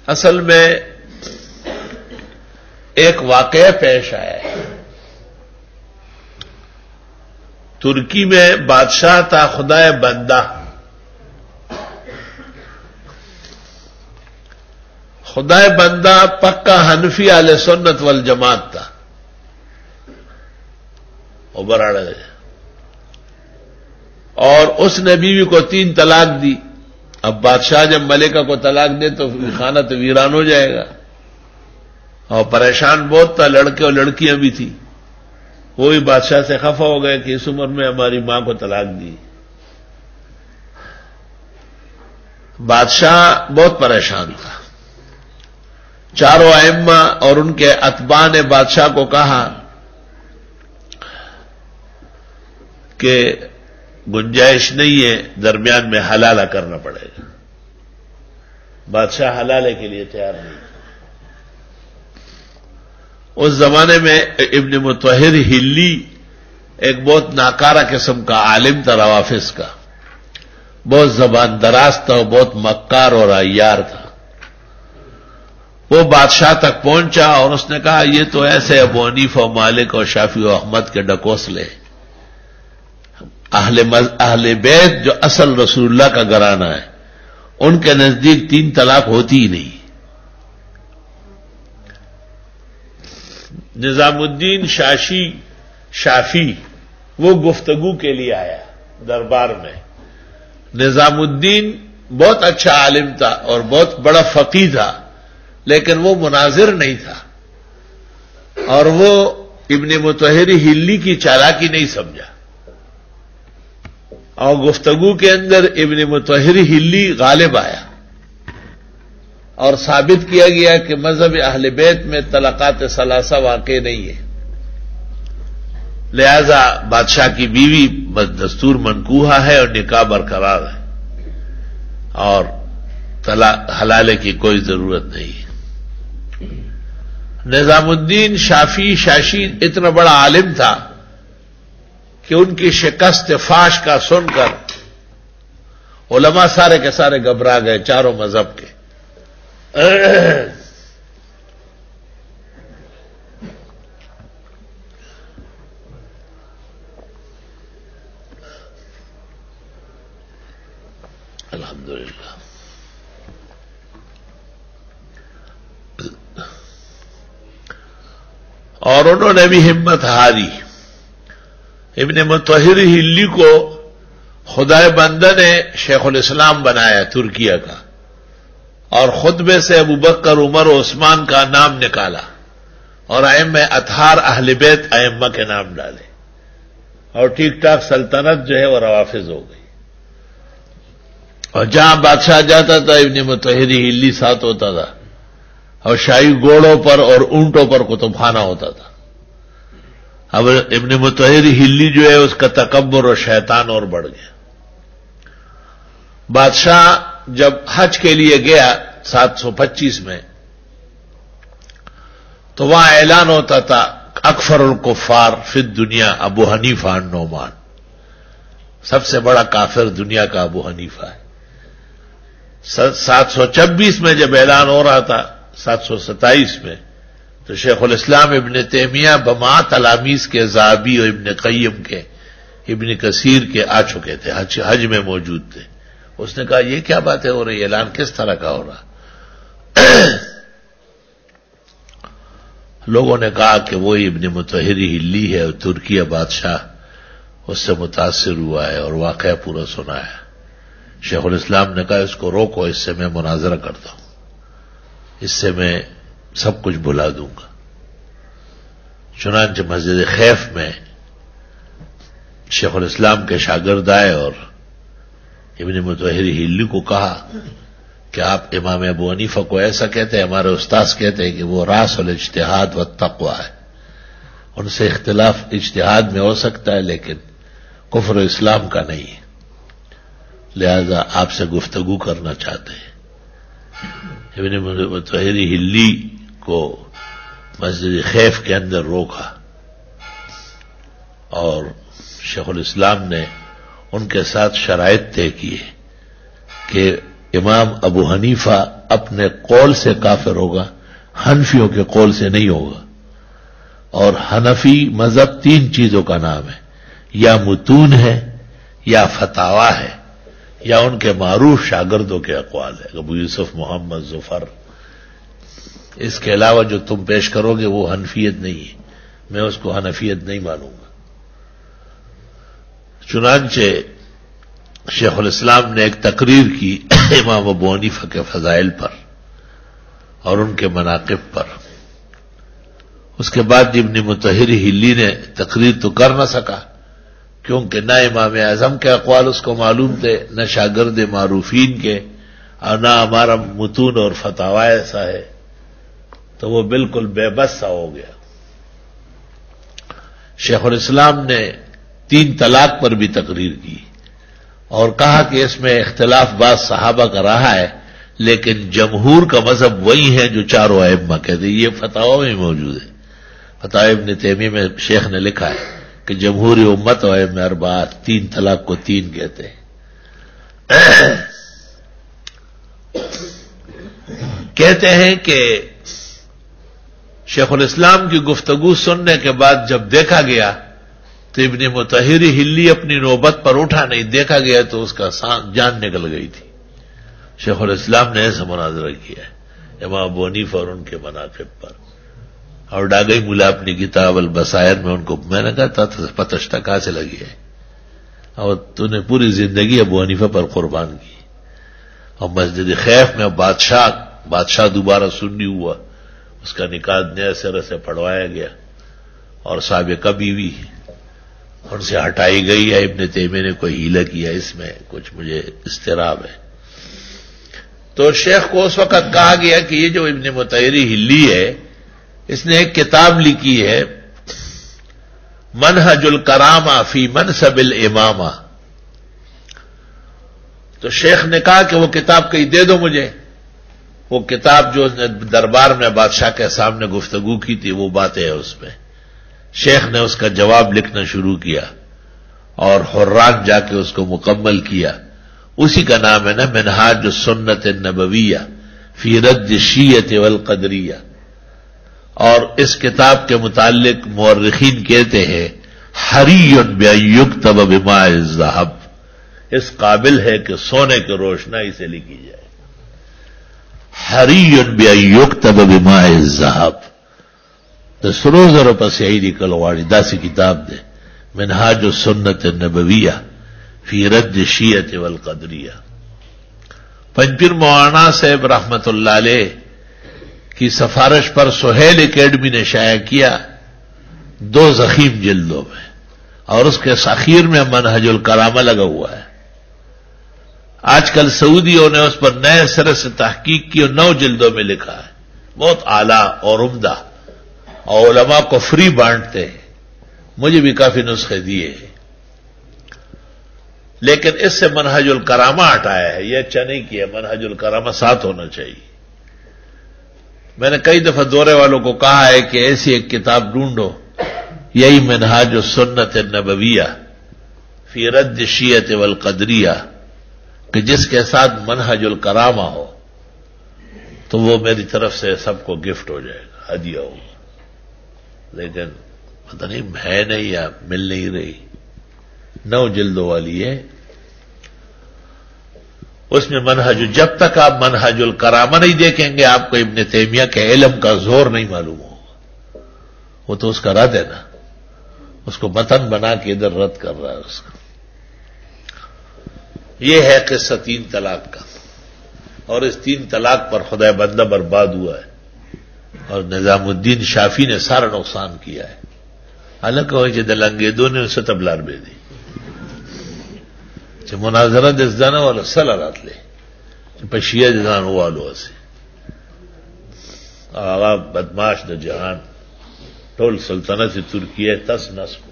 اصل میں ایک واقعہ پیش آیا ہے. ترکی میں بادشاہ تھا خدائے بندہ. خدائے بندہ پکا حنفی اہل سنت والجماعت تھا. اور اس نے بیوی کو 3 طلاق دی. اب بادشاہ جب ملکہ کو طلاق دے تو خانہ تو ویران ہو جائے گا. اور پریشان بہت تھا، لڑکے اور لڑکیاں بھی تھی. وہ بھی بادشاہ سے خفا ہو گئے کہ اس عمر میں ہماری ماں کو طلاق دی. بادشاہ بہت پریشان تھا. چاروں ائمہ اور ان کے اتباع نے بادشاہ کو کہا کہ گنجائش نہیں ہے، درمیان میں حلالہ کرنا پڑے گا. بادشاہ حلالے کے لیے تیار نہیں. اس زمانے میں ابن مطہر ہلی ایک بہت ناکارہ قسم کا عالم تھا، روافظ کا. بہت زبان دراز تھا، بہت مکار اور عیار تھا. وہ بادشاہ تک پہنچا اور اس نے کہا یہ تو ایسے ابو حنیفہ و مالک اور شافعی و احمد کے ڈکوسلے. اہل بیت جو اصل رسول اللہ کا گھرانہ ہے ان کے نزدیک 3 طلاق ہوتی ہی نہیں. نظام الدین شافی وہ گفتگو کے لیے آیا دربار میں. نظام الدین بہت اچھا عالم تھا اور بہت بڑا فقیہ تھا، لیکن وہ مناظر نہیں تھا اور وہ ابن مطہر ہلی کی چالاکی نہیں سمجھا. اور گفتگو کے اندر ابن مطہر ہلی غالب آیا اور ثابت کیا گیا کہ مذہب اہل بیت میں طلاقات ثلاثہ واقع نہیں ہے. لہذا بادشاہ کی بیوی دستور منکوحہ ہے اور نکاح برقرار ہے اور حلالے کی کوئی ضرورت نہیں ہے. نظام الدین شافی اتنا بڑا عالم تھا کہ ان کی شکست فاش کا سن کر علماء سارے کے سارے گھبرا گئے چاروں مذہب کے. الحمدللہ. اور انہوں نے بھی ہمت ہاری. ابن مطہر ہلی کو خدائے بندہ نے شیخ الاسلام بنایا ترکیہ کا، اور خطبے سے ابوبکر عمر و عثمان کا نام نکالا اور ائمہ اطہار اہل بیت ائمہ کے نام ڈالے، اور ٹھیک ٹاک سلطنت جو ہے وہ روافظ ہو گئی. اور جہاں بادشاہ جاتا تھا ابن مطہر ہلی ساتھ ہوتا تھا، اور شاہی گھوڑوں پر اور اونٹوں پر کتب خانہ ہوتا تھا. اب ابن مطہر ہلی جو ہے اس کا تکبر اور شیطان اور بڑھ گیا. بادشاہ جب حج کے لیے گیا 725 میں تو وہاں اعلان ہوتا تھا اکفر الکفار فی الدنیا ابو حنیفہ النعمان. سب سے بڑا کافر دنیا کا ابو حنیفہ ہے. 726 میں جب اعلان ہو رہا تھا 727 میں تو شیخ الاسلام ابن تیمیہ بما تلامیذ کے ذہبی اور ابن قیم کے ابن کثیر کے آ چکے تھے، حج میں موجود تھے. اس نے کہا یہ کیا باتیں ہو رہی، اعلان کس طرح کا ہو رہا؟ لوگوں نے کہا کہ وہ ابن مطہر ہلی ہے اور ترکیہ بادشاہ اس سے متاثر ہوا ہے اور واقعہ پورا سنایا. شیخ الاسلام نے کہا اس کو روکو، اس سے میں مناظرہ کرتا ہوں، اس سے میں سب کچھ بھلا دوں گا. چنانچہ مسجد خیف میں شیخ الاسلام کے شاگرد آئے اور ابن مطہر ہلی کو کہا کہ آپ امام ابو حنیفہ کو ایسا کہتے ہیں، ہمارے استاذ کہتے ہیں کہ وہ راس الاجتہاد والتقوی ہے، ان سے اختلاف اجتہاد میں ہو سکتا ہے لیکن کفر و اسلام کا نہیں ہے، لہذا آپ سے گفتگو کرنا چاہتے ہیں. ابن مطہر ہلی کو مسجد خیف کے اندر روکا اور شیخ الاسلام نے ان کے ساتھ شرائط طے کیے کہ امام ابو حنیفہ اپنے قول سے کافر ہوگا، حنفیوں کے قول سے نہیں ہوگا. اور حنفی مذہب 3 چیزوں کا نام ہے، یا متون ہے، یا فتاوا ہے، یا ان کے معروف شاگردوں کے اقوال ہے. ابو یوسف محمد ظفر، اس کے علاوہ جو تم پیش کرو گے وہ حنفیت نہیں ہے، میں اس کو حنفیت نہیں مانوں گا. چنانچہ شیخ الاسلام نے ایک تقریر کی امام ابو حنیفہ کے فضائل پر اور ان کے مناقب پر. اس کے بعد ابن مطہر ہلی نے تقریر تو کر نہ سکا، کیونکہ نہ امام اعظم کے اقوال اس کو معلوم تھے، نہ شاگرد معروفین کے، اور نہ ہمارا متون اور فتاوا ایسا ہے، تو وہ بالکل بے بس سا ہو گیا. شیخ الاسلام نے 3 طلاق پر بھی تقریر کی اور کہا کہ اس میں اختلاف بعض صحابہ کا رہا ہے، لیکن جمہور کا مذہب وہی ہے جو 4 ائمہ کہتے ہیں. یہ فتاوا میں موجود ہے، فتاوی ابن تیمیہ میں شیخ نے لکھا ہے کہ جمہوری امت و ائمہ 4 3 طلاق کو 3 کہتے ہیں. کہتے ہیں کہ شیخ الاسلام کی گفتگو سننے کے بعد جب دیکھا گیا تو ابن مطہر ہلی اپنی نوبت پر اٹھا نہیں، دیکھا گیا تو اس کا جان نکل گئی تھی. شیخ الاسلام نے ایسا مناظرہ کیا ہے امام ابو حنیفہ اور ان کے مناقب پر. اور ڈاگئی ملا اپنی کتاب البصائر میں ان کو میں نے کہا تھا پتشتہ کہاں سے لگی ہے، اور تو نے پوری زندگی ابو حنیفہ پر قربان کی. اور مسجد خیف میں بادشاہ دوبارہ سنی ہوا، اس کا نکاح نئے سرے سے پڑھوایا گیا، اور سابقہ بیوی ان سے ہٹائی گئی ہے. ابن تیمیہ نے کوئی ہیلہ کیا، اس میں کچھ مجھے اضطراب ہے. تو شیخ کو اس وقت کہا گیا کہ یہ جو ابن مطہر ہلی ہے اس نے ایک کتاب لکھی ہے منہج الکرامہ فی منصب الامامہ. تو شیخ نے کہا کہ وہ کتاب کہیں دے دو مجھے. وہ کتاب جو دربار میں بادشاہ کے سامنے گفتگو کی تھی وہ باتیں ہیں اس میں. شیخ نے اس کا جواب لکھنا شروع کیا اور حران جا کے اس کو مکمل کیا. اسی کا نام ہے نا منہاج السنت النبویہ فی رد الشیعۃ والقدریہ. اور اس کتاب کے متعلق مورخین کہتے ہیں حری بأن یکتب بماء الذہب، اس قابل ہے کہ سونے کی روشنائی سے لکھی جائے. حری بأن یکتب بماء الذہب. د سرو زرو پس یہی نکل غواړي داسې کتاب دے منہاج السنت النبویہ فی رد الشیعۃ والقدریہ. پنجپیر مولانا صاحب رحمت اللہ علیہ کی سفارش پر سہیل اکیڈمی نے شائع کیا 2 ضخیم جلدوں میں، اور اس کے اخیر میں منہج الکرامہ لگا ہوا ہے. آج کل سعودیوں نے اس پر نئے سرے سے تحقیق کی اور 9 جلدوں میں لکھا ہے. بہت اعلیٰ اور عمدہ، اور علماء کو فری بانٹتے ہیں. مجھے بھی کافی نسخے دیے ہیں، لیکن اس سے منہج الکرامہ ہٹایا ہے. یہ اچھا نہیں کیا، منہج الکرامہ ساتھ ہونا چاہیے. میں نے کئی دفعہ دورے والوں کو کہا ہے کہ ایسی ایک کتاب ڈھونڈو، یہی منہاج السنت النبویہ فی رد الشیعۃ والقدریہ، کہ جس کے ساتھ منہج الکرامہ ہو تو وہ میری طرف سے سب کو گفٹ ہو جائے گا، ہدیہ ہوگا. لیکن پتہ نہیں ہے نہیں یا مل نہیں رہی. 9 جلدوں والی ہے. اس میں منہج، جب تک آپ منہج الکرامہ نہیں دیکھیں گے آپ کو ابن تیمیہ کے علم کا زور نہیں معلوم ہوگا. وہ تو اس کا رد ہے نا، اس کو متن بنا کے ادھر رد کر رہا ہے اس کا. یہ ہے قصہ 3 طلاق کا، اور اس 3 طلاق پر خدا بندہ برباد ہوا ہے، اور نظام الدین شافی نے سارا نقصان کیا ہے. حالانکہ وہ چې د لنګېدو نه څه تبلار به دي چې مناظره د زدانه ولا سره راتلې چې په شیعه ځان والو هسې هغه بدمعاش د جهان ټول سلطنت ترکیه تس نس کو.